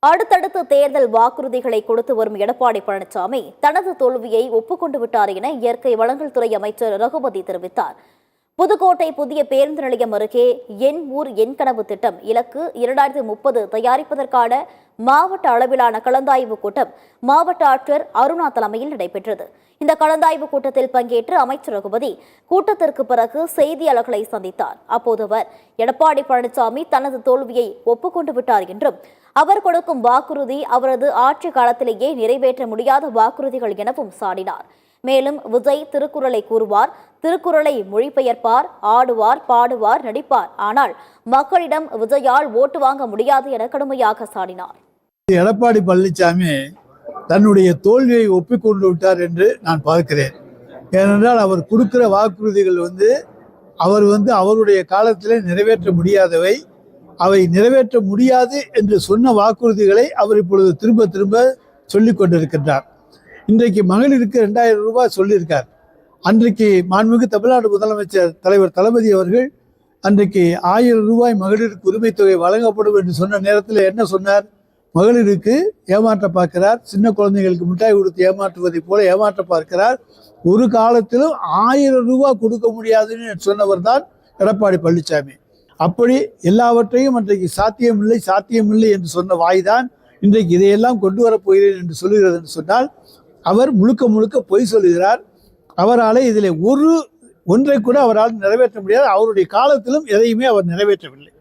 அடுத்தடுத்து தேர்தல் வாக்குறுதிகளை கொடுத்து வரும் எடப்பாடி பழனிசாமி தனது தோல்வியை ஒப்புக்கொண்டு விட்டார் என இயற்கை வளங்கள் துறை அமைச்சர் ரகுபதி தெரிவித்தார். புதுக்கோட்டை புதிய பேருந்து நிலையம் அருகே என் ஊர் என் கனவு திட்டம் இலக்கு 2030 தயாரிப்பதற்கான மாவட்ட அளவிலான கலந்தாய்வு கூட்டம் மாவட்ட ஆட்சியர் அருணா தலைமையில் நடைபெற்றது. இந்த கலந்தாய்வு கூட்டத்தில் பங்கேற்ற அமைச்சர் ரகுபதி கூட்டத்திற்கு பிறகு செய்தியாளர்களை சந்தித்தார். அப்போது அவர் எடப்பாடி பழனிசாமி தனது தோல்வியை ஒப்புக்கொண்டு விட்டார் என்றும் அவர் கொடுக்கும் வாக்குறுதி அவரது ஆட்சி காலத்திலேயே நிறைவேற்ற முடியாத வாக்குறுதிகள் எனவும் சாடினார். மேலும் விஜய் திருக்குறளை கூறுவார், திருக்குறளை மொழிபெயர்ப்பார், ஆடுவார், பாடுவார், நடிப்பார். ஆனால் மக்களிடம் விஜயால் ஓட்டு வாங்க முடியாது என கடுமையாக சாடினார். எடப்பாடி பழனிசாமி தன்னுடைய தோல்வியை ஒப்புக்கொண்டு விட்டார் என்று நான் பார்க்கிறேன். ஏனென்றால் அவர் கொடுக்கிற வாக்குறுதிகள் அவருடைய காலத்தில் நிறைவேற்ற முடியாதவை. அவை நிறைவேற்ற முடியாது என்று சொன்ன வாக்குறுதிகளை அவர் இப்பொழுது திரும்ப திரும்ப சொல்லிக் கொண்டிருக்கின்றார். இன்றைக்கு மகளிருக்கு 2000 ரூபாய் சொல்லியிருக்கார். அன்றைக்கு மாண்புமிகு தமிழ்நாடு முதலமைச்சர் தலைவர் தளபதி அவர்கள் அன்றைக்கு 1000 ரூபாய் மகளிருக்கு உரிமை தொகை வழங்கப்படும் என்று சொன்ன நேரத்தில் என்ன சொன்னார்? மகளிருக்கு ஏமாற்ற பார்க்கிறார், சின்ன குழந்தைகளுக்கு மிட்டாய் கொடுத்து ஏமாற்றுவதை போல ஏமாற்ற பார்க்கிறார். ஒரு காலத்திலும் 1000 ரூபாய் கொடுக்க முடியாதுன்னு சொன்னவர் தான் எடப்பாடி பழனிசாமி. அப்படி எல்லாவற்றையும் அன்றைக்கு சாத்தியமில்லை என்று சொன்ன வாய்தான் இன்றைக்கு இதையெல்லாம் கொண்டு வரப்போகிறேன் என்று சொல்லுகிறது என்று சொன்னால் அவர் முழுக்க பொய் சொல்லுகிறார். அவரால் இதில் ஒன்றை கூட அவரால் நிறைவேற்ற முடியாது. அவருடைய காலத்திலும் எதையுமே அவர் நிறைவேற்றவில்லை.